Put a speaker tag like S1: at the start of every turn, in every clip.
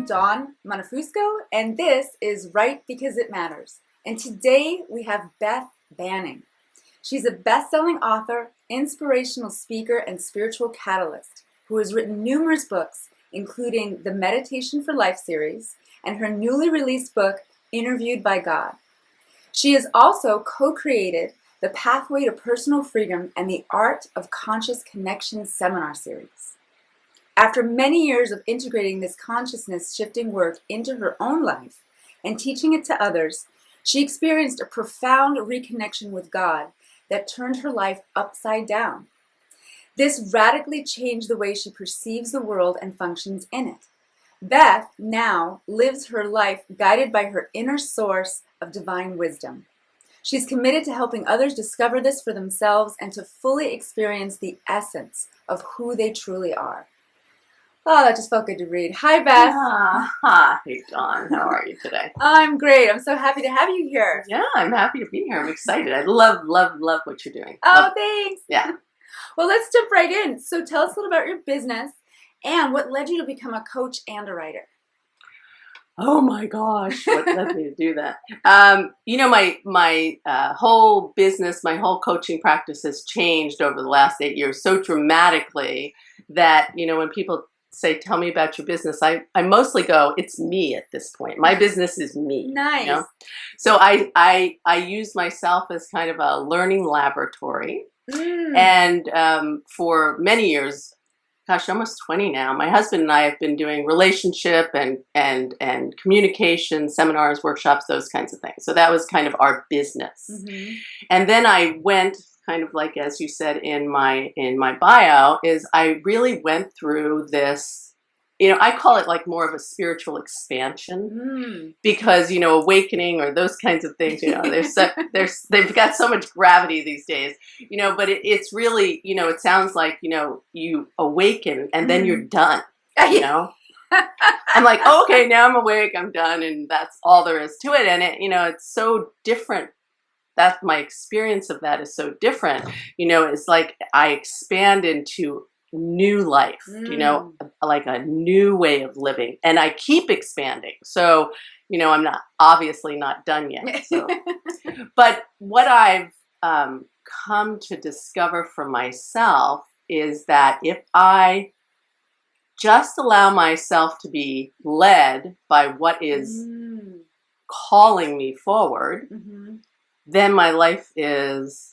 S1: Dawn Montefusco, and this is Write Because It Matters. And today we have Beth Banning. She's a best-selling author, inspirational speaker, and spiritual catalyst who has written numerous books, including the Meditation for Life series and her newly released book, Interviewed by God. She has also co-created the Pathway to Personal Freedom and the Art of Conscious Connection seminar series. After many years of integrating this consciousness-shifting work into her own life and teaching it to others, she experienced a profound reconnection with God that turned her life upside down. This radically changed the way she perceives the world and functions in it. Beth now lives her life guided by her inner source of divine wisdom. She's committed to helping others discover this for themselves and to fully experience the essence of who they truly are. Oh, that just felt good to read. Hi, Beth.
S2: Hi, Dawn. How are you today?
S1: I'm great. I'm so happy to have you here.
S2: Yeah, I'm happy to be here. I'm excited. I love what you're doing.
S1: Oh, thanks.
S2: Yeah.
S1: Well, let's jump right in. So tell us a little about your business and what led you to become a coach and a writer.
S2: Oh my gosh, what led me to do that? My whole business, my whole coaching practice has changed over the last 8 years so dramatically that, when people say, tell me about your business, I mostly go, it's me at this point. My business is me.
S1: Nice.
S2: So I use myself as kind of a learning laboratory. And for many years, gosh, almost 20 now, my husband and I have been doing relationship and communication seminars, workshops, those kinds of things. So that was kind of our business. Mm-hmm. And then I went kind of like, as you said in my bio, is I really went through this, I call it like more of a spiritual expansion because, awakening or those kinds of things, they've got so much gravity these days, but it's really, it sounds like, you awaken and then you're done, I'm like, oh, okay, now I'm awake, I'm done. And that's all there is to it. And it, it's so different. That's my experience of that is so different. It's like I expand into new life, like a new way of living, and I keep expanding. So, I'm obviously not done yet. So. But what I've come to discover for myself is that if I just allow myself to be led by what is calling me forward, then my life is,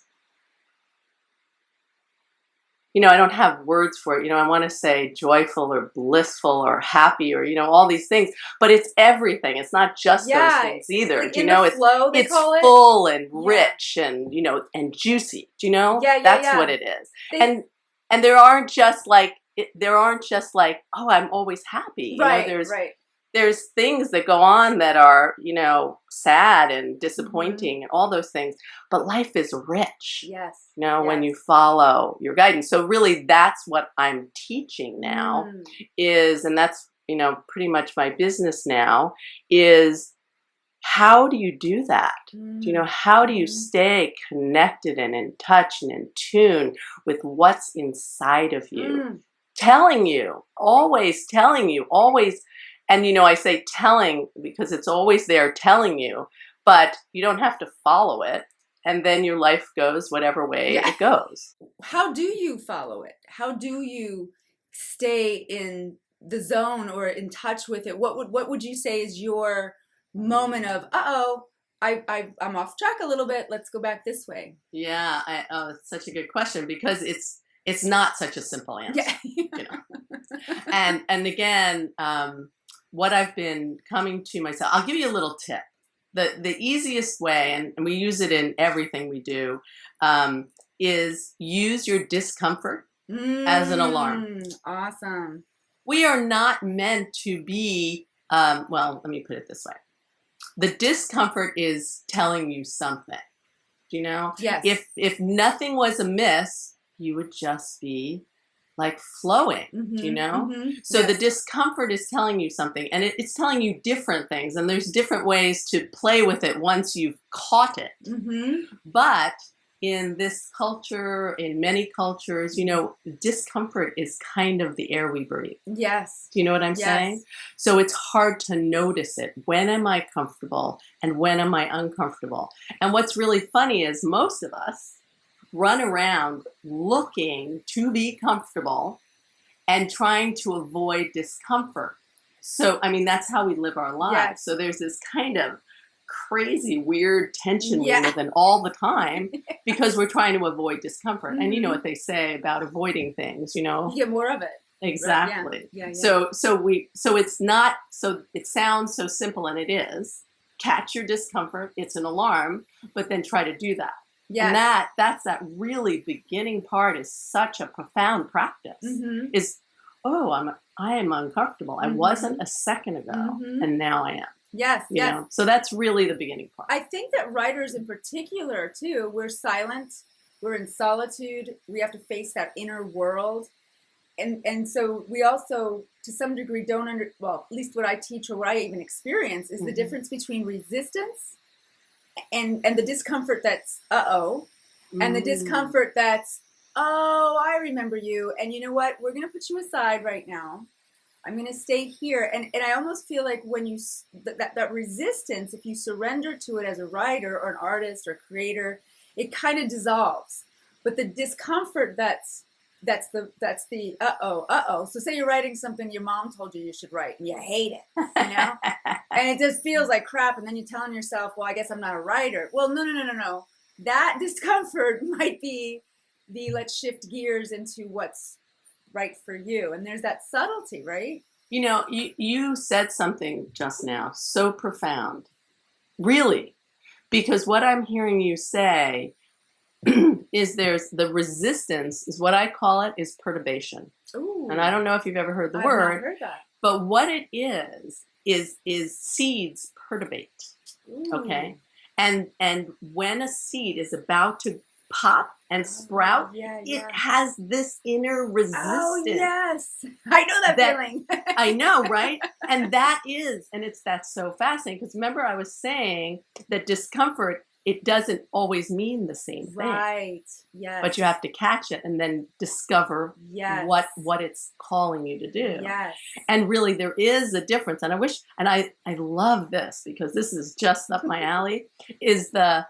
S2: I don't have words for it. I want to say joyful or blissful or happy or, all these things, but it's everything. It's not just those things either.
S1: Like it's flow,
S2: it's
S1: call it.
S2: Full and rich and, and juicy. That's what it is. And there aren't just like, oh, I'm always happy. There's things that go on that are, sad and disappointing and all those things, but life is rich.
S1: Yes.
S2: When you follow your guidance. So really that's what I'm teaching now and that's, pretty much my business now is how do you do that? How do you stay connected and in touch and in tune with what's inside of you? Telling you, always. And, I say telling because it's always there telling you, but you don't have to follow it. And then your life goes whatever way it goes.
S1: How do you follow it? How do you stay in the zone or in touch with it? What would you say is your moment of, I'm off track a little bit. Let's go back this way.
S2: Yeah, it's such a good question because it's not such a simple answer. Yeah. And again, what I've been coming to myself, I'll give you a little tip. The easiest way, and we use it in everything we do, is use your discomfort as an alarm.
S1: Awesome.
S2: We are not meant to be, well, let me put it this way. The discomfort is telling you something.
S1: Yes.
S2: If nothing was amiss, you would just be like flowing, So the discomfort is telling you something and it's telling you different things and there's different ways to play with it once you've caught it. But in this culture, in many cultures, discomfort is kind of the air we breathe.
S1: Yes.
S2: Do you know what I'm saying? So it's hard to notice it. When am I comfortable and when am I uncomfortable? And what's really funny is most of us run around looking to be comfortable and trying to avoid discomfort. So, I mean, that's how we live our lives.
S1: Yes.
S2: So there's this kind of crazy, weird tension we live in all the time because we're trying to avoid discomfort. And you know what they say about avoiding things,
S1: You get more of it.
S2: Exactly.
S1: Right? Yeah.
S2: So it's not, so it sounds so simple, and it is. Catch your discomfort, it's an alarm, but then try to do that. Yes. And that's that really beginning part is such a profound practice. Is, I am uncomfortable. I wasn't a second ago, and now I am.
S1: Yes,
S2: you know? So that's really the beginning part.
S1: I think that writers in particular, too, we're silent, we're in solitude, we have to face that inner world. And so we also, to some degree, at least what I teach or what I even experience is the difference between resistance and the discomfort that's, and the discomfort that's, I remember you. And you know what? We're going to put you aside right now. I'm going to stay here. And I almost feel like when you, that resistance, if you surrender to it as a writer or an artist or creator, it kind of dissolves. But the discomfort that's the So say you're writing something your mom told you should write and you hate it, and it just feels like crap. And then you're telling yourself, well, I guess I'm not a writer. Well, no. That discomfort might be let's shift gears into what's right for you. And there's that subtlety, right?
S2: You said something just now so profound, really, because what I'm hearing you say is there's the resistance, is what I call it, is perturbation. Ooh. And I don't know if you've ever heard the word.
S1: I've not heard that.
S2: But what it is seeds perturbate. Ooh. Okay? And when a seed is about to pop and sprout, it has this inner resistance. Oh,
S1: yes. I know that feeling.
S2: I know, right? And that's so fascinating, because remember I was saying that discomfort, it doesn't always mean the same thing.
S1: Right. Yes.
S2: But you have to catch it and then discover what it's calling you to do.
S1: Yes.
S2: And really there is a difference. And I love this, because this is just up my alley, is the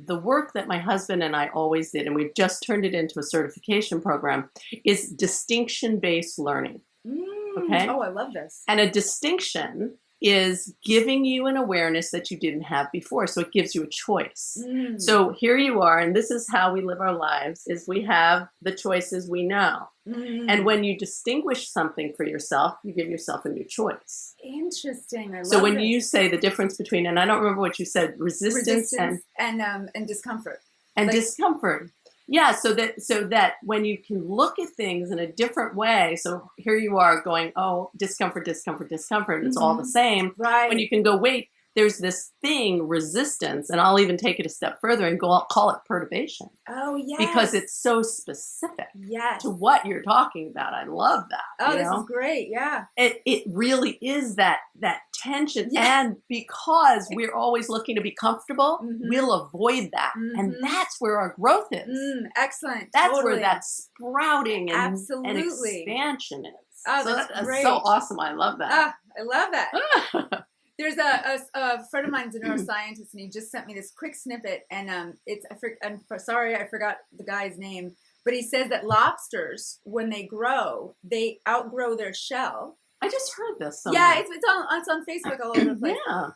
S2: work that my husband and I always did, and we've just turned it into a certification program, is distinction-based learning. Okay?
S1: Oh, I love this.
S2: And a distinction is giving you an awareness that you didn't have before. So it gives you a choice. So here you are, and this is how we live our lives, is we have the choices we know. And when you distinguish something for yourself, you give yourself a new choice.
S1: Interesting. I love
S2: So when you say the difference between, and I don't remember what you said, resistance
S1: and discomfort.
S2: And discomfort. Yeah, so that when you can look at things in a different way, so here you are going, discomfort, it's all the same.
S1: Right.
S2: When you can go, wait, there's this thing, resistance, and I'll even take it a step further and call it perturbation.
S1: Oh, yes.
S2: Because it's so specific to what you're talking about. I love that.
S1: Oh, this is great, yeah.
S2: It really is that tension. Yeah. And because we're always looking to be comfortable, we'll avoid that. And that's where our growth is.
S1: Excellent.
S2: That's
S1: totally.
S2: where that sprouting and expansion is.
S1: Oh, that's great.
S2: So awesome. I love that.
S1: I love that. There's a friend of mine's a neuroscientist, and he just sent me this quick snippet, and I'm sorry I forgot the guy's name, but he says that lobsters, when they grow, they outgrow their shell.
S2: I just heard this somewhere.
S1: Yeah, it's on Facebook all over the place.
S2: Yeah.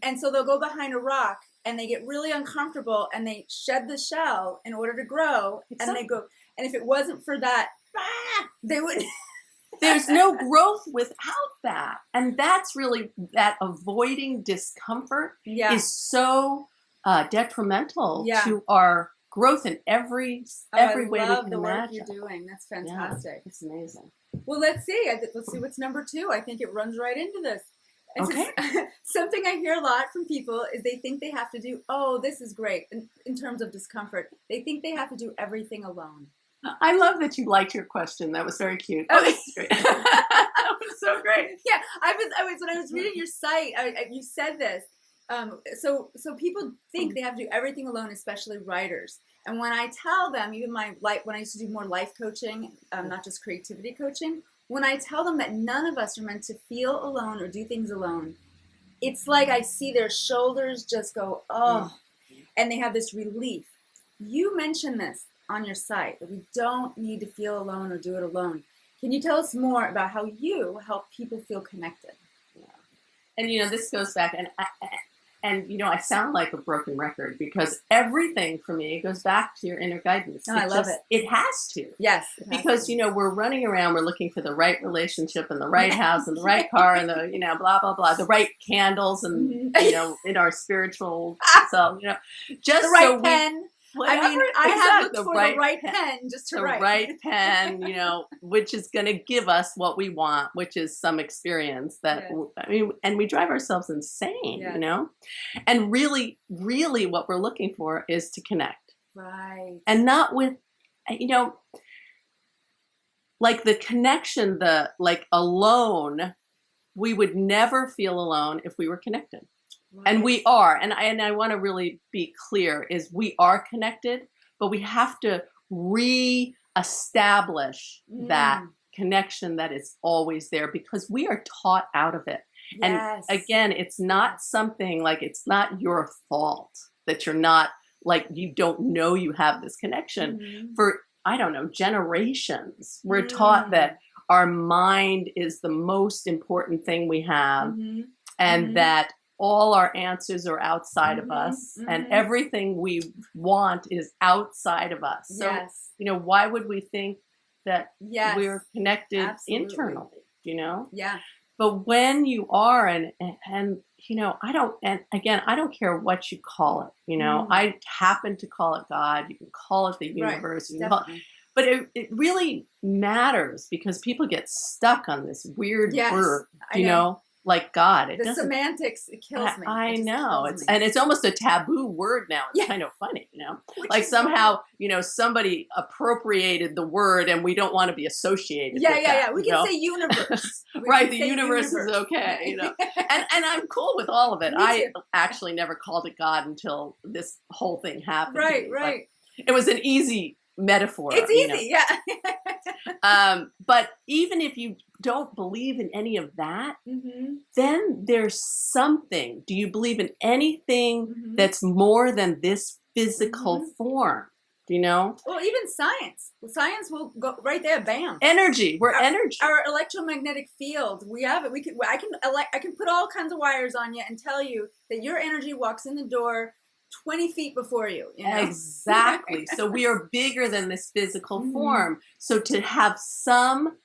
S1: And so they'll go behind a rock, and they get really uncomfortable, and they shed the shell in order to grow, and they go. And if it wasn't for that, they would.
S2: There's no growth without that. And that's really, that avoiding discomfort is so detrimental to our growth in every way we can imagine.
S1: I love the work you're doing. That's fantastic.
S2: Yeah, it's amazing.
S1: Well, let's see. Let's see what's number 2. I think it runs right into this.
S2: Okay.
S1: Something I hear a lot from people is they think they have to do, this is great, in terms of discomfort. They think they have to do everything alone.
S2: I love that you liked your question. That was very cute. That was great. That was so great.
S1: Yeah, when I was reading your site, you said this. So people think they have to do everything alone, especially writers. And when I tell them, even when I used to do more life coaching, not just creativity coaching, when I tell them that none of us are meant to feel alone or do things alone, it's like I see their shoulders just go, oh, and they have this relief. You mentioned this on your site, that we don't need to feel alone or do it alone. Can you tell us more about how you help people feel connected?
S2: Yeah. And, this goes back, and I sound like a broken record because everything for me goes back to your inner guidance.
S1: I love it.
S2: It has to.
S1: Yes.
S2: Because, we're running around, we're looking for the right relationship and the right house and the right car and the, blah, blah, blah, the right candles and, in our spiritual self, just
S1: the right
S2: so
S1: pen. I have looked for the right pen just to write.
S2: The right pen, which is going to give us what we want, which is some experience that, and we drive ourselves insane, and really, really what we're looking for is to connect.
S1: Right.
S2: And not with, like the connection, alone, we would never feel alone if we were connected. Right. And we are, and I want to really be clear, is we are connected, but we have to re-establish that connection that is always there because we are taught out of it. Yes. And again, it's not something like, it's not your fault that you're not, like, you don't know you have this connection. For, I don't know, generations. We're taught that our mind is the most important thing we have, and that all our answers are outside of us, and everything we want is outside of us. So, why would we think that we're connected internally,
S1: Yeah.
S2: But when you are, and I don't care what you call it, I happen to call it God, you can call it the universe, but it really matters because people get stuck on this weird word, like God.
S1: The semantics, it kills me.
S2: I know. It's almost a taboo word now. It's kind of funny, like somehow, somebody appropriated the word and we don't want to be associated with that.
S1: We can say universe.
S2: Right, the universe is okay, and I'm cool with all of it. I actually never called it God until this whole thing happened.
S1: Right.
S2: It was an easy metaphor.
S1: It's easy,
S2: but even if you don't believe in any of that, then there's something. Do you believe in anything that's more than this physical form? Do you know?
S1: Well, even science. Science will go right there. Bam.
S2: Energy. We're energy.
S1: Our electromagnetic field. We have it. I can put all kinds of wires on you and tell you that your energy walks in the door 20 feet before you.
S2: Exactly. So we are bigger than this physical form. So to have some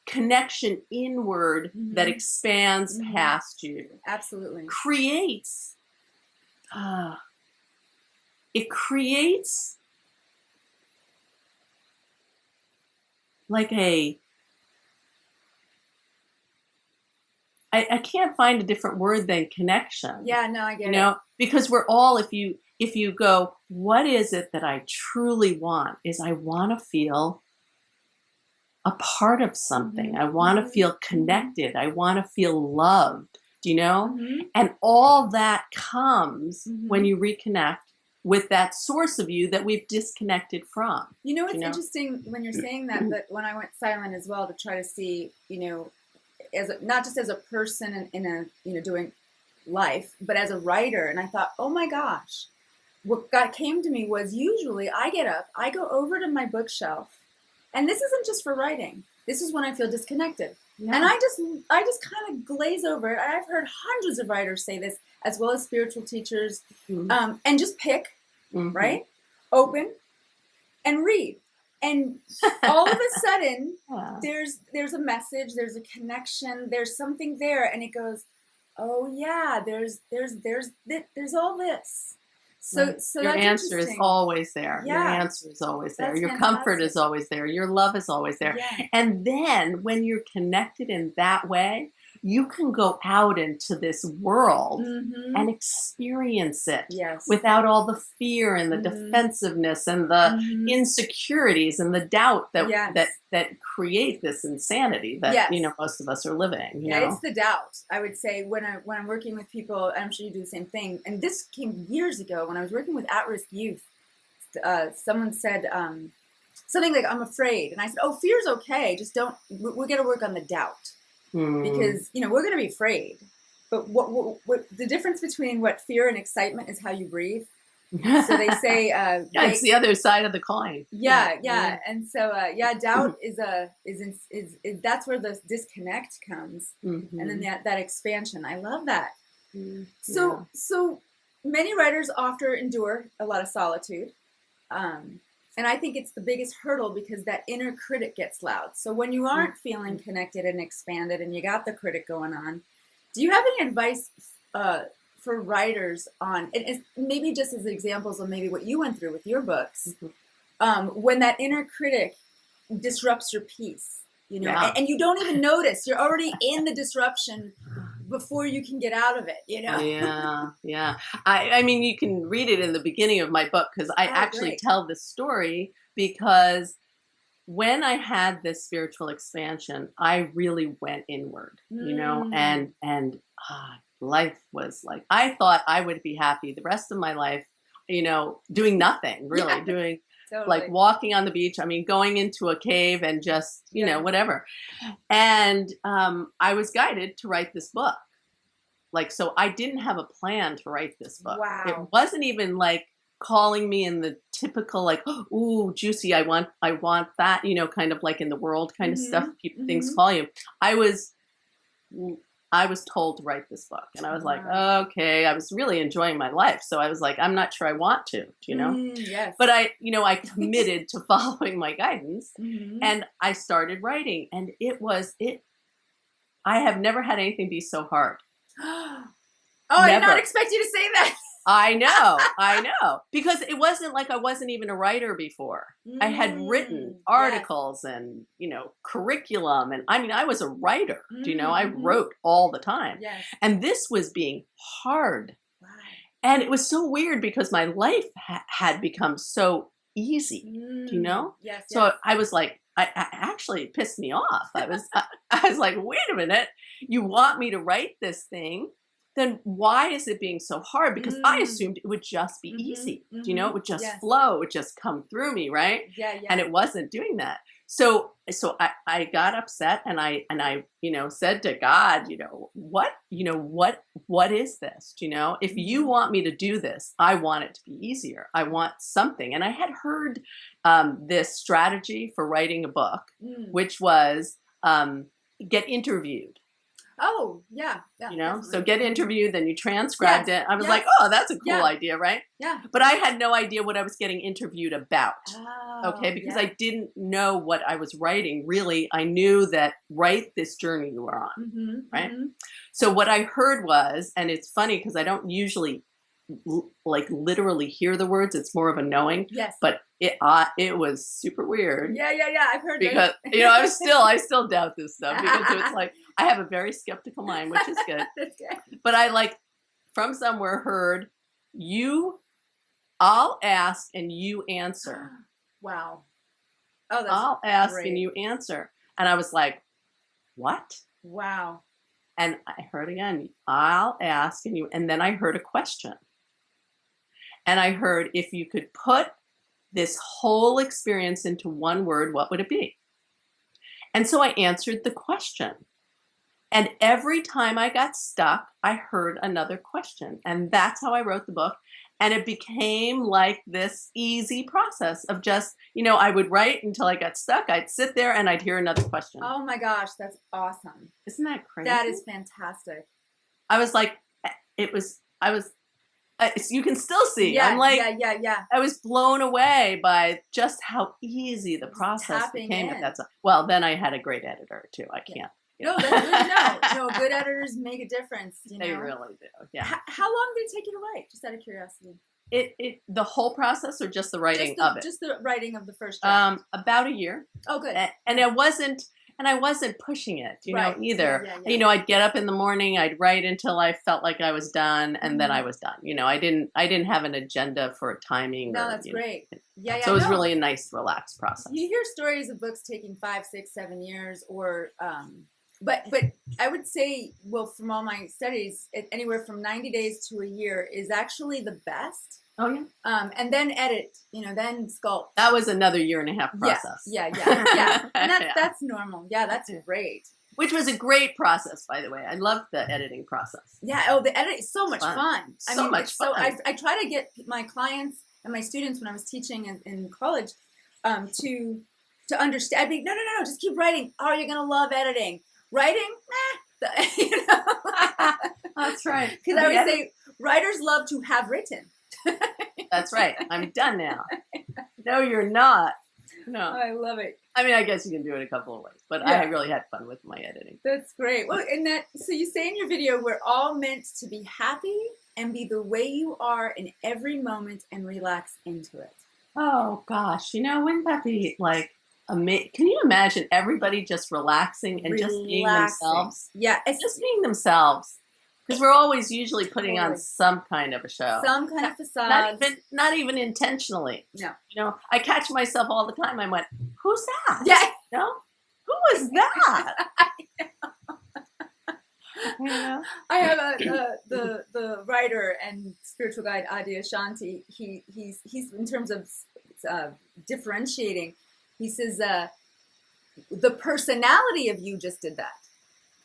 S2: connection inward that expands past you,
S1: absolutely,
S2: creates like I can't find a different word than connection.
S1: Yeah, no, I get it.
S2: Because we're all, if you go, what is it that I truly want? Is I want to feel a part of something. I want to feel connected. I want to feel loved. Do you know? And all that comes when you reconnect with that source of you that we've disconnected from.
S1: It's interesting when you're saying that when I went silent as well to try to see, not just as a person in a doing life, but as a writer. And I thought, oh my gosh, what came to me was usually I get up, I go over to my bookshelf, and this isn't just for writing. This is when I feel disconnected. Yeah. And I just kind of glaze over it. I've heard hundreds of writers say this, as well as spiritual teachers, and just pick, right? Open and read. And all of a sudden, there's a message, there's a connection, there's something there, and it goes, oh yeah, there's all this. So
S2: your answer is always there. Yeah. Your answer is always there. Your comfort is always there. Your love is always there. Yeah. And then when you're connected in that way, you can go out into this world
S1: Mm-hmm.
S2: and experience it
S1: Yes.
S2: without all the fear and the
S1: Mm-hmm.
S2: defensiveness and the
S1: Mm-hmm.
S2: insecurities and the doubt that
S1: Yes.
S2: that create this insanity that
S1: Yes.
S2: most of us are living.
S1: Yeah, it's the doubt. I would say when I'm working with people, and I'm sure you do the same thing. And this came years ago when I was working with at-risk youth. Someone said something like, "I'm afraid," and I said, "Oh, fear's okay. Just don't. We're going to work on the doubt because we're going to be afraid. But what the difference between what fear and excitement is how you breathe." So they say,
S2: yeah, it's the other side of the coin.
S1: Yeah. And so, doubt is that's where the disconnect comes, and then that expansion. I love that. So many writers often endure a lot of solitude, and I think it's the biggest hurdle because that inner critic gets loud. So when you aren't feeling connected and expanded, and you got the critic going on, do you have any advice for writers on, and maybe just as examples of maybe what you went through with your books, when that inner critic disrupts your piece, and you don't even notice, you're already in the disruption before you can get out of it,
S2: Yeah. I mean, you can read it in the beginning of my book because I actually tell this story because when I had this spiritual expansion, I really went inward, and life was like, I thought I would be happy the rest of my life, doing nothing, really, doing like walking on the beach. I mean, going into a cave and just, whatever. And I was guided to write this book. So I didn't have a plan to write this book.
S1: Wow.
S2: It wasn't even like calling me in the typical like, ooh, juicy, I want that, kind of like in the world kind of stuff things call you. I was told to write this book, and I was like, okay. I was really enjoying my life, so I was like, I'm not sure I want to,
S1: yes.
S2: But I committed to following my guidance, and I started writing, and I have never had anything be so hard.
S1: I did not expect you to say that.
S2: I know. Because it wasn't like I wasn't even a writer before. I had written articles and, curriculum. And I mean, I was a writer, I wrote all the time.
S1: Yes.
S2: And this was being hard.
S1: Wow.
S2: And it was so weird because my life had become so easy,
S1: Yes.
S2: So I was like, I actually, it pissed me off. I was like, wait a minute, you want me to write this thing? Then why is it being so hard? Because I assumed it would just be easy. It would just flow, it would just come through me, right?
S1: Yeah.
S2: And it wasn't doing that. So I got upset, and I said to God, what is this? If you want me to do this, I want it to be easier. I want something. And I had heard this strategy for writing a book, which was get interviewed.
S1: Oh, yeah.
S2: So get interviewed, then you transcribed it. I was like, oh, that's a cool idea, right?
S1: Yeah.
S2: But I had no idea what I was getting interviewed about.
S1: Oh,
S2: okay, because I didn't know what I was writing. Really, I knew that write this journey you were on, right? So what I heard was, and it's funny because I don't usually literally hear the words. It's more of a knowing.
S1: Yes.
S2: But it was super weird.
S1: Yeah. I've heard
S2: because I still doubt this stuff because it's like I have a very skeptical mind, which is good.
S1: That's good.
S2: But I from somewhere heard I'll ask and you answer.
S1: Wow. Oh, that's
S2: I'll ask
S1: great.
S2: and you answer. And I was like, what?
S1: Wow.
S2: And I heard again, I'll ask and you, and then I heard a question. And I heard, if you could put this whole experience into one word, what would it be? And so I answered the question. And every time I got stuck, I heard another question. And that's how I wrote the book. And it became like this easy process of just, I would write until I got stuck. I'd sit there and I'd hear another question.
S1: Oh my gosh, that's awesome.
S2: Isn't that crazy?
S1: That is fantastic.
S2: I was like, you can still see.
S1: Yeah,
S2: I'm like,
S1: yeah.
S2: I was blown away by just how easy the process became at that time. Well, then I had a great editor too. I can't.
S1: No, that's good. No, good editors make a difference.
S2: They really do. Yeah.
S1: How long did it take you to write? Just out of curiosity.
S2: The whole process, or just the writing of it?
S1: Just the writing of the first draft.
S2: About a year.
S1: Oh, good.
S2: And it wasn't. and I wasn't pushing it, either.
S1: Yeah.
S2: I'd get up in the morning, I'd write until I felt like I was done, and then I was done. I didn't have an agenda for timing.
S1: No, that's great. Yeah.
S2: So it was really a nice, relaxed process.
S1: You hear stories of books taking 5, 6, 7 years, or but I would say, well, from all my studies, anywhere from 90 days to a year is actually the best.
S2: Oh yeah.
S1: And then edit, then sculpt.
S2: That was another 1.5 year process.
S1: Yeah. And that's normal. Yeah, that's great.
S2: Which was a great process, by the way. I loved the editing process.
S1: Yeah. Oh, the editing is so much fun.
S2: So much fun.
S1: So I try to get my clients and my students when I was teaching in college to understand. I'd be, no, just keep writing. Oh, you're gonna love editing. Writing,
S2: That's right.
S1: Because I would say writers love to have written.
S2: That's right. I'm done now. No, you're not. No.
S1: I love it.
S2: I mean, I guess you can do it a couple of ways, but I really had fun with my editing.
S1: That's great. Well, so you say in your video, we're all meant to be happy and be the way you are in every moment and relax into it.
S2: Oh gosh, wouldn't that be like amazing? Can you imagine everybody just relaxing and just being themselves?
S1: Yeah,
S2: it's just being themselves. Because we're always usually putting on some kind of a show.
S1: Some kind of facade.
S2: Not even intentionally.
S1: No.
S2: I catch myself all the time. I went, who's that?
S1: Yeah.
S2: Who is that?
S1: I have the writer and spiritual guide Adi Ashanti. He's in terms of differentiating. He says the personality of you just did that.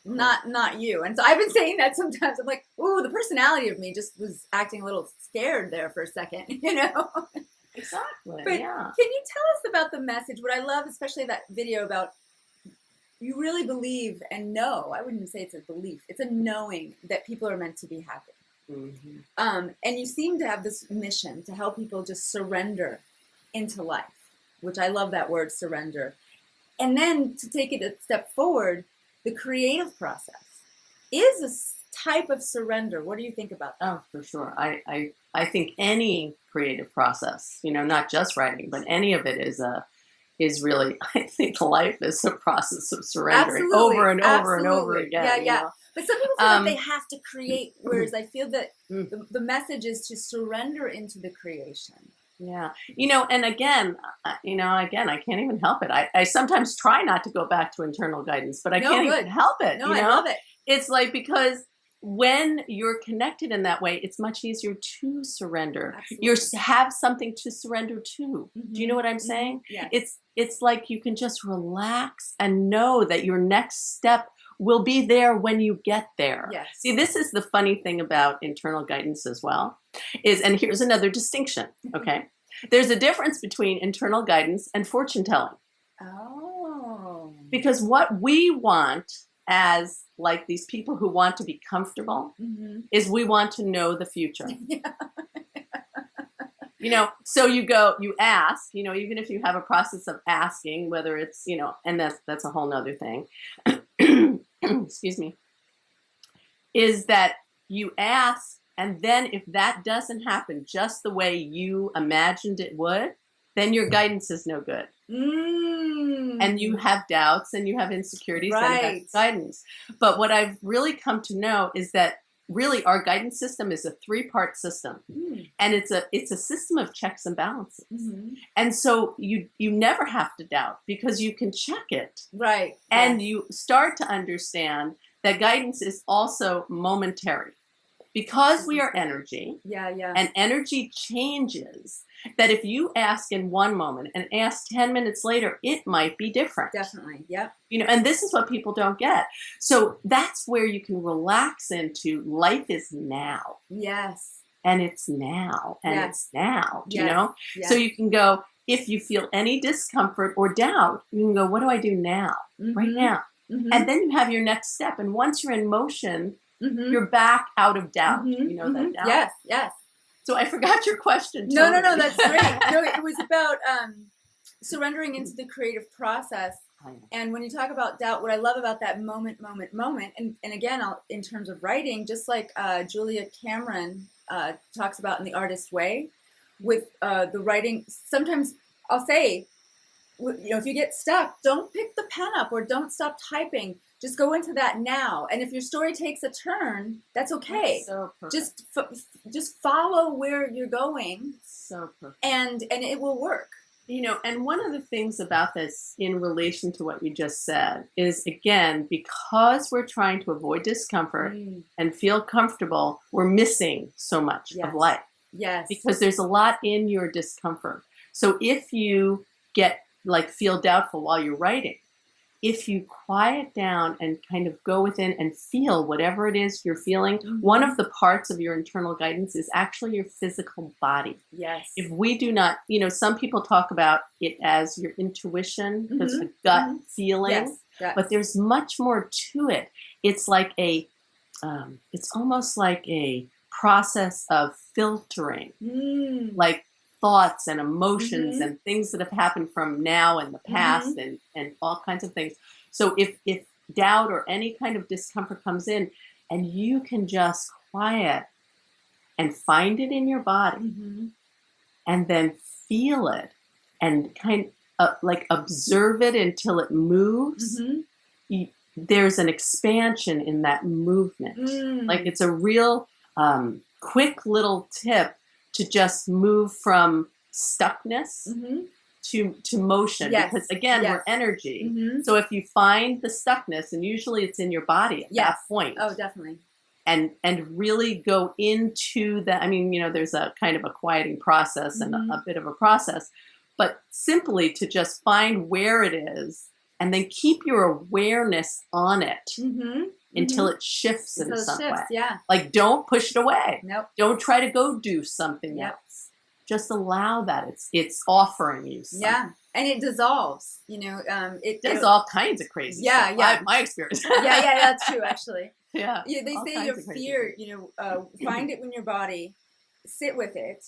S1: Not you. And so I've been saying that sometimes. I'm like, ooh, the personality of me just was acting a little scared there for a second,
S2: Exactly.
S1: But can you tell us about the message? What I love, especially that video about you really believe and know. I wouldn't say it's a belief. It's a knowing that people are meant to be happy.
S2: Mm-hmm.
S1: And you seem to have this mission to help people just surrender into life, which I love that word, surrender. And then to take it a step forward, the creative process is a type of surrender. What do you think about that?
S2: Oh, for sure. I think any creative process, not just writing, but any of it is really, I think life is a process of surrendering over and over and over again.
S1: Yeah. But some people feel like they have to create, whereas I feel that the message is to surrender into the creation.
S2: Yeah. And again, I can't even help it. I sometimes try not to go back to internal guidance, but I can't even help it.
S1: No, I love it.
S2: It's like, because when you're connected in that way, it's much easier to surrender.
S1: Absolutely.
S2: You have something to surrender to.
S1: Mm-hmm.
S2: Do you know what I'm saying?
S1: Yes.
S2: It's like you can just relax and know that your next step will be there when you get there.
S1: Yes.
S2: See, this is the funny thing about internal guidance as well, and here's another distinction, okay? There's a difference between internal guidance and fortune telling.
S1: Oh.
S2: Because what we want as like these people who want to be comfortable is we want to know the future. So you ask, even if you have a process of asking, whether it's, and that's a whole nother thing. Excuse me, is that you ask, and then if that doesn't happen just the way you imagined it would, then your guidance is no good. And you have doubts and you have insecurities and that's guidance. But what I've really come to know is that really our guidance system is a 3-part system. And it's a system of checks and balances. And so you never have to doubt, because you can check it.
S1: Right.
S2: And you start to understand that guidance is also momentary. Because we are energy, and energy changes, that if you ask in one moment and ask 10 minutes later, it might be different.
S1: Definitely, yep.
S2: And this is what people don't get. So that's where you can relax into life is now.
S1: Yes.
S2: And it's now, and it's now, you know?
S1: Yes.
S2: So you can go, if you feel any discomfort or doubt, you can go, what do I do now? Right now. And then you have your next step. And once you're in motion, you're back out of doubt. That doubt?
S1: Yes.
S2: So I forgot your question.
S1: No, that's great. No, it was about surrendering into the creative process. And when you talk about doubt, what I love about that moment, and again, in terms of writing, just like Julia Cameron talks about in The Artist's Way, with the writing, sometimes I'll say, if you get stuck, don't pick the pen up or don't stop typing. Just go into that now. And if your story takes a turn, that's okay.
S2: That's so perfect.
S1: Just follow where you're going.
S2: So perfect.
S1: And it will work.
S2: And one of the things about this in relation to what you just said is, again, because we're trying to avoid discomfort and feel comfortable, we're missing so much of life.
S1: Yes.
S2: Because there's a lot in your discomfort. So if you feel doubtful while you're writing, if you quiet down and kind of go within and feel whatever it is you're feeling, one of the parts of your internal guidance is actually your physical body.
S1: Yes.
S2: If we do not, some people talk about it as your intuition, because a gut feeling, but there's much more to it. It's like it's almost like a process of filtering, like thoughts and emotions and things that have happened from now and the past and all kinds of things. So if doubt or any kind of discomfort comes in and you can just quiet and find it in your body and then feel it and kind of observe it until it moves, there's an expansion in that movement. Like it's a real quick little tip to just move from stuckness to motion. Because again, we're energy. So if you find the stuckness, and usually it's in your body at that point.
S1: Oh, definitely.
S2: And really go into that. I mean, there's a kind of a quieting process and a bit of a process, but simply to just find where it is and then keep your awareness on it until it shifts in some way.
S1: Yeah.
S2: Like, don't push it away.
S1: Nope.
S2: Don't try to go do something else. Just allow that. It's offering you something.
S1: Yeah. And it dissolves. It
S2: does all kinds of crazy stuff.
S1: Yeah.
S2: My experience.
S1: yeah, that's true, actually.
S2: Yeah.
S1: They say your fear, find it in your body, sit with it,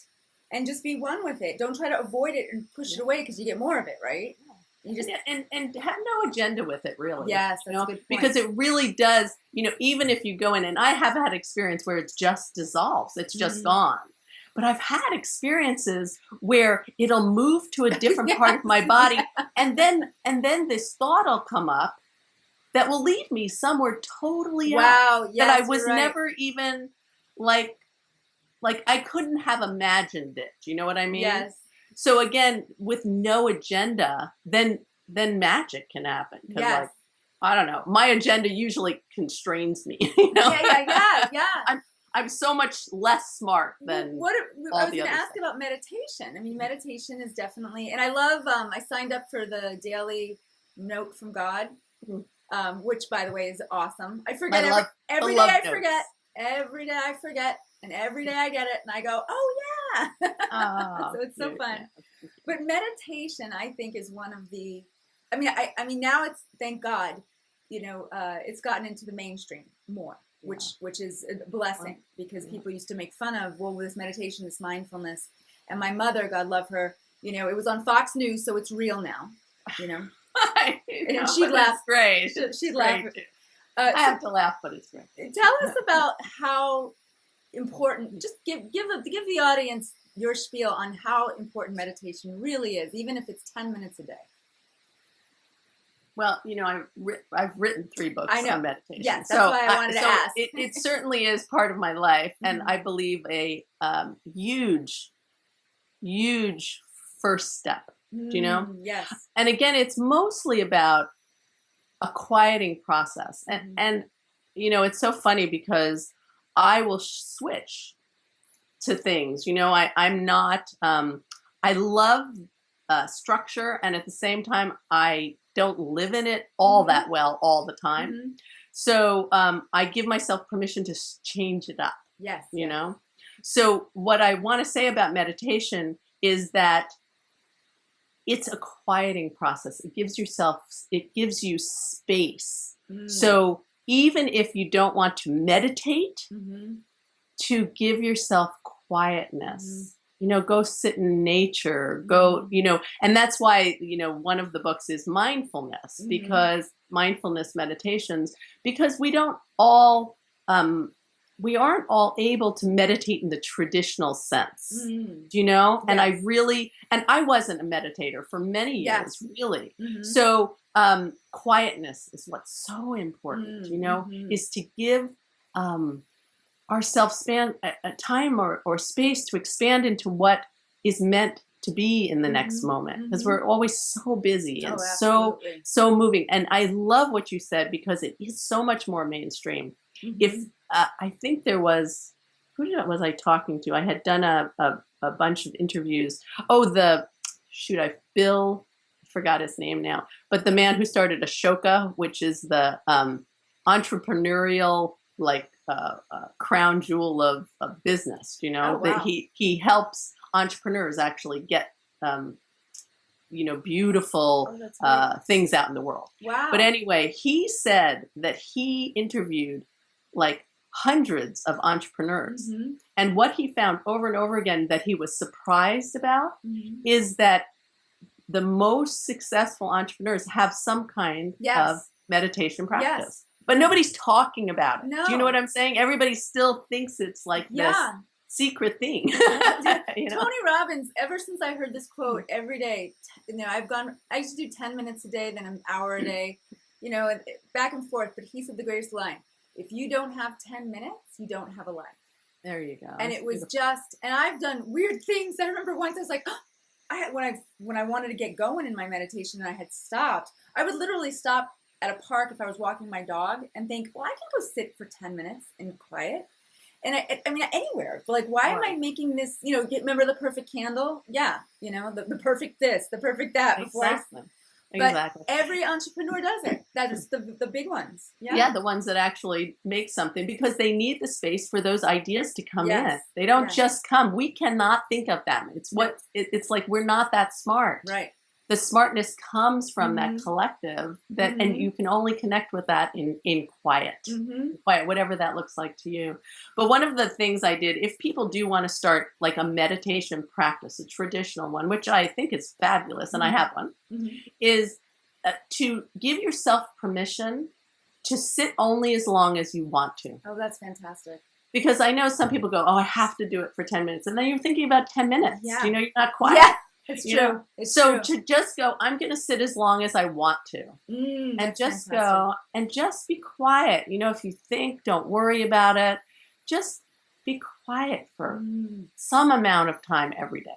S1: and just be one with it. Don't try to avoid it and push it away because you get more of it, right? You just
S2: and have no agenda with it, really.
S1: Yes, that's a good point.
S2: Because it really does, even if you go in, and I have had experience where it just dissolves, it's just gone. But I've had experiences where it'll move to a different part of my body, and then this thought will come up that will lead me somewhere totally else that I was never even like I couldn't have imagined it. Do you know what I mean?
S1: Yes.
S2: So again, with no agenda, then magic can happen.
S1: Yes.
S2: I don't know. My agenda usually constrains me.
S1: Yeah.
S2: I'm so much less smart than
S1: I was going to ask about meditation. I mean, meditation is definitely, and I love. I signed up for the daily note from God, which, by the way, is awesome. I forget every day. I forget. Every day I forget, and every day I get it, and I go, oh yeah. So it's so fun. But meditation, I think, is one of the. I mean, now it's, thank God, it's gotten into the mainstream more, which is a blessing, because people used to make fun of, well, this meditation, this mindfulness, and my mother, God love her, it was on Fox News, so it's real now, and she'd laugh.
S2: Great.
S1: She'd laugh.
S2: I have to laugh, but it's great.
S1: Tell us about how important. Just give the audience your spiel on how important meditation really is, even if it's 10 minutes a day.
S2: Well, I've written 3 books on meditation.
S1: Yes, that's why I wanted to ask.
S2: It certainly is part of my life, and I believe a huge, huge first step. Do you know?
S1: Yes.
S2: And again, it's mostly about a quieting process, and it's so funny because I will switch to things. I'm not. I love structure, and at the same time, I don't live in it all that well all the time. So I give myself permission to change it up.
S1: Yes.
S2: So what I want to say about meditation is that it's a quieting process. It gives you space. So even if you don't want to meditate, to give yourself quietness. Go sit in nature, and that's why, one of the books is mindfulness, because mindfulness meditations, because we don't all we aren't all able to meditate in the traditional sense.
S1: Mm-hmm.
S2: Do you know? And
S1: Yes.
S2: I wasn't a meditator for many years,
S1: Yes.
S2: really.
S1: Mm-hmm.
S2: So quietness is what's so important, you know,
S1: Mm-hmm.
S2: is to give ourselves a time or space to expand into what is meant to be in the next moment, because we're always so busy and
S1: absolutely.
S2: so moving. And I love what you said, because it is so much more mainstream. If I think there was, was I talking to? I had done a bunch of interviews. Oh, Bill, I forgot his name now, but the man who started Ashoka, which is the entrepreneurial, like crown jewel of business, you know, that he helps entrepreneurs actually get you know, beautiful things out in the world.
S1: Wow.
S2: But anyway, he said that he interviewed like hundreds of entrepreneurs, and what he found over and over again that he was surprised about is that the most successful entrepreneurs have some kind of meditation practice. But nobody's talking about it. Do you know what I'm saying? Everybody still thinks it's like this secret thing.
S1: You know? Tony Robbins, ever since I heard this quote every day, you know, I used to do 10 minutes a day, then an hour a day, you know, and back and forth. But he said the greatest line: if you don't have 10 minutes, you don't have a life.
S2: There you go.
S1: And it was just, and I've done weird things. I remember once I was like, when I wanted to get going in my meditation and I had stopped, I would literally stop at a park if I was walking my dog and think, well, I can go sit for 10 minutes in quiet. And I mean, anywhere. But like, why am I making this, you know, remember the perfect candle? Yeah. You know, the perfect this, the perfect that.
S2: Exactly.
S1: But every entrepreneur does it. That is the big ones.
S2: Yeah, the ones that actually make something, because they need the space for those ideas to come in. They don't just come. We cannot think of them. It's it's like we're not that smart.
S1: Right.
S2: The smartness comes from that collective, that, and you can only connect with that in quiet, quiet, whatever that looks like to you. But one of the things I did, if people do want to start like a meditation practice, a traditional one, which I think is fabulous, and I have one, is to give yourself permission to sit only as long as you want to.
S1: Oh, that's fantastic.
S2: Because I know some people go, oh, I have to do it for 10 minutes. And then you're thinking about 10 minutes.
S1: Yeah.
S2: You know, you're not quiet.
S1: Yeah. It's true. It's
S2: so
S1: true.
S2: To just go, I'm going to sit as long as I want to, and just go and just be quiet. You know, if you think, don't worry about it. Just be quiet for some amount of time every day.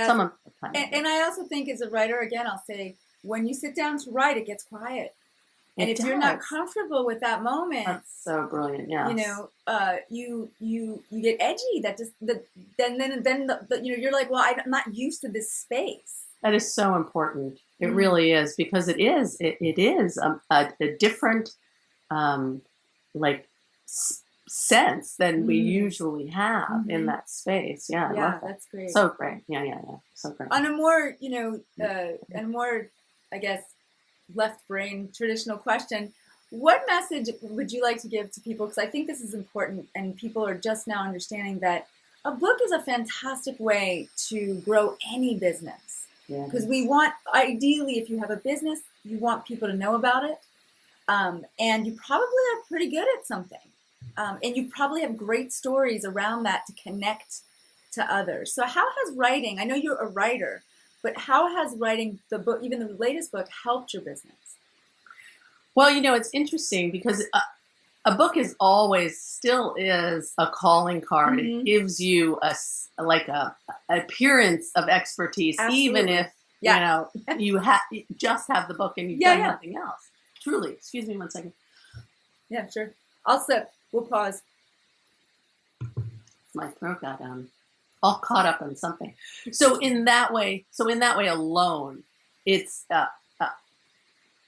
S2: Some amount of time.
S1: And I also think, as a writer, again, I'll say, when you sit down to write, it gets quiet. And if you're not comfortable with that moment,
S2: that's so brilliant. Yeah,
S1: you know, you get edgy. That just then you know, you're like, well, I'm not used to this space.
S2: That is so important. It really is, because it is a different like sense than we usually have in that space. Yeah, I love that.
S1: That's great.
S2: So great. Yeah, so great.
S1: On a more, you know, I guess, left brain traditional question, what message would you like to give to people? Because I think this is important, and people are just now understanding that a book is a fantastic way to grow any business. Because we want, ideally, if you have a business, you want people to know about it, and you probably are pretty good at something, and you probably have great stories around that to connect to others. So how has writing, I know you're a writer, but how has writing the book, even the latest book, helped your business?
S2: Well, you know, it's interesting, because a book still is a calling card. It gives you a appearance of expertise, even if you know you just have the book and you've done nothing else. Truly. Excuse me 1 second.
S1: Yeah, sure. I'll sip. We'll pause.
S2: My throat got all caught up on something. So in that way alone, it's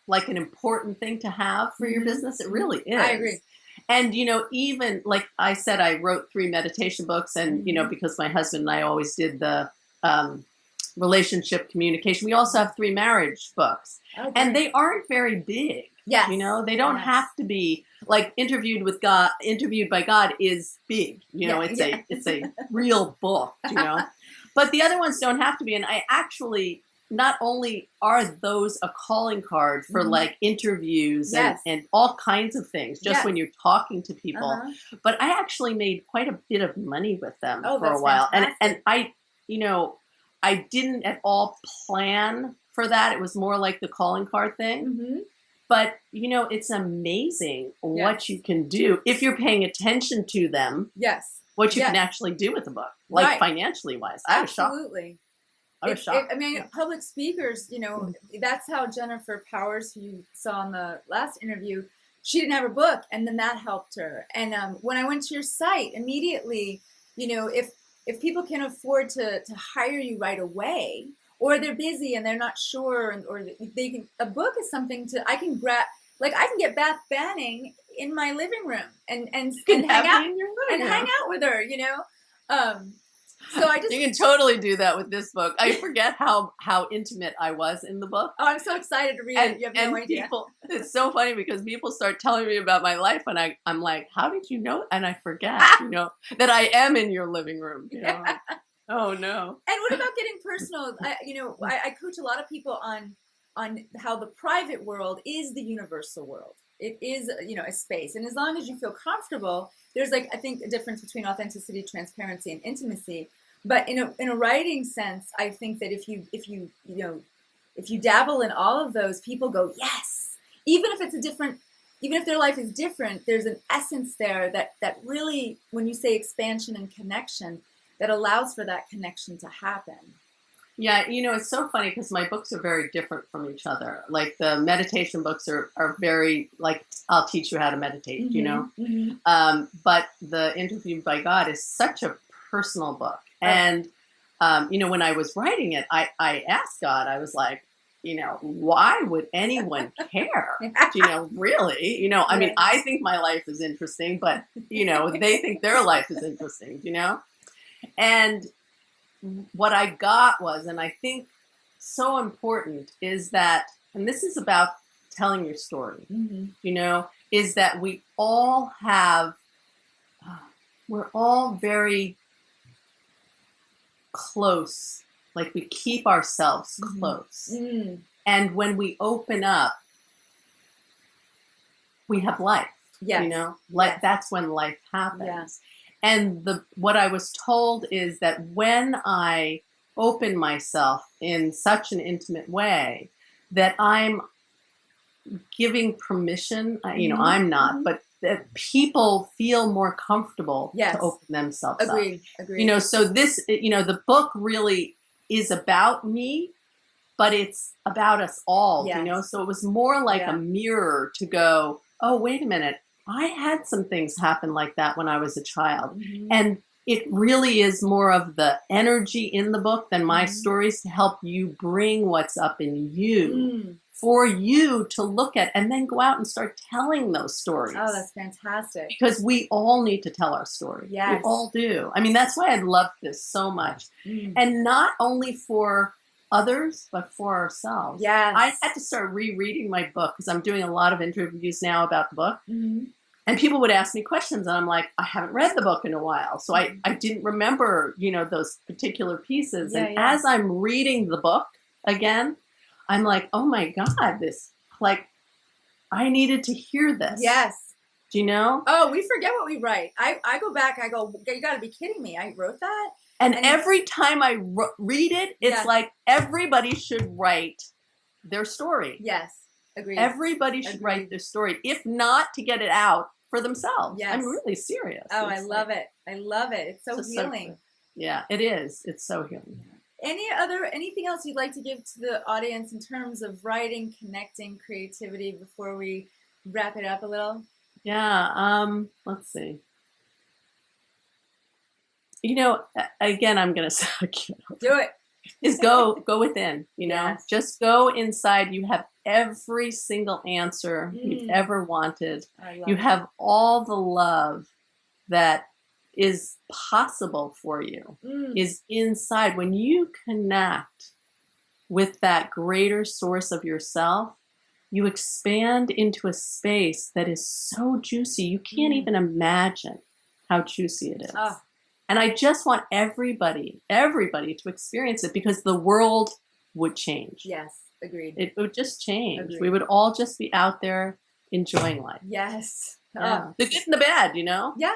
S2: like an important thing to have for your business. It really is.
S1: I agree.
S2: And, you know, even like I said, I wrote 3 meditation books, and, you know, because my husband and I always did the relationship communication, we also have 3 marriage books. Okay. And they aren't very big.
S1: Yes.
S2: You know, they don't have to be like Interviewed by God is big. You know, it's a real book, you know. But the other ones don't have to be. And I actually not only are those a calling card for like interviews
S1: Yes.
S2: and all kinds of things, just when you're talking to people, but I actually made quite a bit of money with them for a while.
S1: Fantastic.
S2: And I, I didn't at all plan for that. It was more like the calling card thing. But, it's amazing what you can do if you're paying attention to them.
S1: Yes.
S2: What you can actually do with the book, like financially wise. I was shocked.
S1: Absolutely.
S2: I was shocked.
S1: I mean, public speakers, that's how Jennifer Powers, who you saw in the last interview, she didn't have a book, and then that helped her. And when I went to your site, immediately, if people can afford to hire you right away, or they're busy and they're not sure, or they can, a book is something I can grab. Like I can get Beth Banning in my living room and hang out with her, So
S2: you can totally do that with this book. I forget how intimate I was in the book.
S1: Oh, I'm so excited to read it. You have no idea.
S2: It's so funny because people start telling me about my life, and I'm like, how did you know? And I forget, that I am in your living room. Oh no.
S1: And what about getting personal? I coach a lot of people on how the private world is the universal world. It is, a space. And as long as you feel comfortable, there's I think a difference between authenticity, transparency, and intimacy. But in a writing sense, I think that if you dabble in all of those, people go, yes. Even if their life is different, there's an essence there that really, when you say expansion and connection, that allows for that connection to happen.
S2: Yeah, it's so funny because my books are very different from each other. Like the meditation books are very, like, I'll teach you how to meditate, but the Interview by God is such a personal book. And, when I was writing it, I asked God, I was like, why would anyone care? Really? I mean, I think my life is interesting, but, they think their life is interesting, And what I got was, and I think so important, is that, and this is about telling your story, is that we all have, we're all very close, like we keep ourselves close. And when we open up, we have life, that's when life happens.
S1: Yes.
S2: And what I was told is that when I open myself in such an intimate way, that I'm giving permission, I'm not, but that people feel more comfortable to open themselves up.
S1: Agreed.
S2: So this, the book really is about me, but it's about us all, so it was more like a mirror to go, oh, wait a minute. I had some things happen like that when I was a child. And it really is more of the energy in the book than my stories to help you bring what's up in you for you to look at and then go out and start telling those stories.
S1: Oh, that's fantastic.
S2: Because we all need to tell our story.
S1: Yes.
S2: We all do. I mean, that's why I love this so much. And not only for others, but for ourselves.
S1: Yes.
S2: I had to start rereading my book because I'm doing a lot of interviews now about the book. And people would ask me questions, and I'm like, I haven't read the book in a while. So I didn't remember, those particular pieces. As I'm reading the book again, I'm like, oh my God, this, like, I needed to hear this.
S1: Yes.
S2: Do you know?
S1: Oh, we forget what we write. I go back, I go, you got to be kidding me. I wrote that?
S2: And every time I read it, it's like everybody should write their story.
S1: Yes. Agreed.
S2: Everybody should write their story, if not to get it out for themselves.
S1: Yes.
S2: I'm really serious.
S1: Oh, I love it. I love it. It's so healing.
S2: Yeah, it is. It's so healing.
S1: Anything else you'd like to give to the audience in terms of writing, connecting, creativity before we wrap it up a little?
S2: Yeah. Let's see. Again, I'm going to say,
S1: do it.
S2: Is go within, just go inside. You have every single answer you've ever wanted. You have all the love that is possible for you is inside. When you connect with that greater source of yourself, you expand into a space that is so juicy. You can't even imagine how juicy it is. And I just want everybody to experience it, because the world would change.
S1: Yes, agreed.
S2: It would just change.
S1: Agreed.
S2: We would all just be out there enjoying life.
S1: Yes.
S2: Yeah. The good and the bad,
S1: Yeah.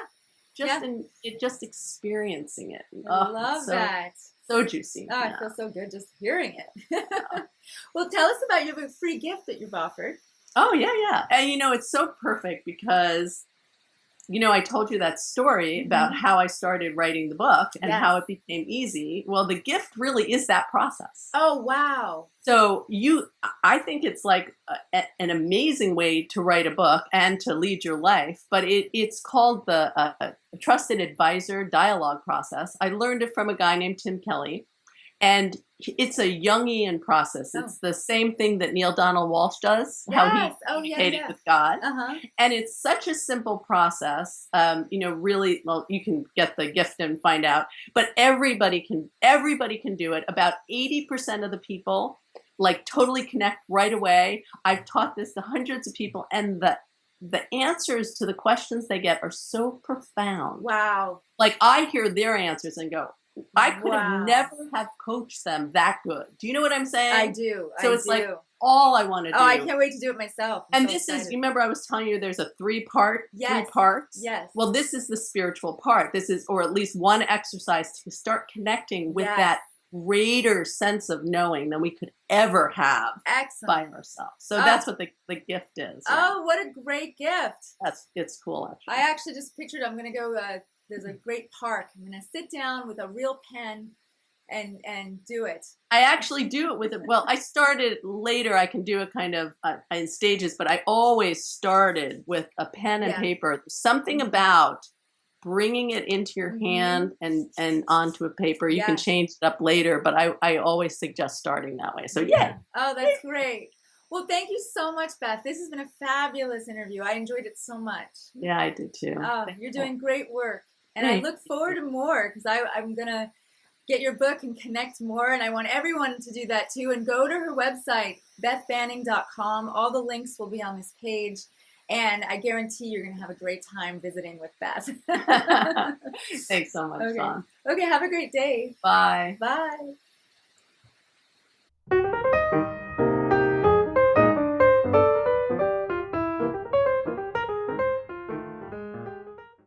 S2: Just experiencing it.
S1: I love that.
S2: So juicy.
S1: Oh, I feel so good just hearing it. Well, tell us about your free gift that you've offered.
S2: Oh, yeah. And, it's so perfect because, I told you that story about how I started writing the book and how it became easy. Well, the gift really is that process.
S1: Oh, wow.
S2: So I think it's like an amazing way to write a book and to lead your life, but it's called the Trusted Advisor Dialogue Process. I learned it from a guy named Tim Kelly, and it's a Jungian process. It's the same thing that Neil Donald Walsh does, how he communicated with God. And it's such a simple process. Really, well, you can get the gift and find out, but everybody can do it. About 80% of the people totally connect right away. I've taught this to hundreds of people, and the answers to the questions they get are so profound.
S1: Wow.
S2: I hear their answers and go, I could have never have coached them that good. Do you know what I'm saying?
S1: I do.
S2: So it's all I want to do.
S1: Oh, I can't wait to do it myself.
S2: And this is, you remember I was telling you there's a three parts?
S1: Yes.
S2: Well, this is the spiritual part. This is, or at least one exercise to start connecting with that greater sense of knowing than we could ever have by ourselves. So that's what the gift is.
S1: Oh, what a great gift.
S2: It's cool, actually.
S1: I actually just pictured I'm going to go, there's a great park. I'm going to sit down with a real pen and do it.
S2: I actually do it with it. Well, I started later. I can do it kind of in stages, but I always started with a pen and paper. Something about bringing it into your hand and onto a paper. You can change it up later, but I always suggest starting that way. So yeah.
S1: Oh, that's great. Well, thank you so much, Beth. This has been a fabulous interview. I enjoyed it so much.
S2: Yeah, I did too.
S1: Oh, you're doing great work. And I look forward to more because I'm going to get your book and connect more. And I want everyone to do that too. And go to her website, bethbanning.com. All the links will be on this page. And I guarantee you're going to have a great time visiting with Beth.
S2: Thanks so much, Dawn.
S1: Okay, have a great day.
S2: Bye.
S1: Bye.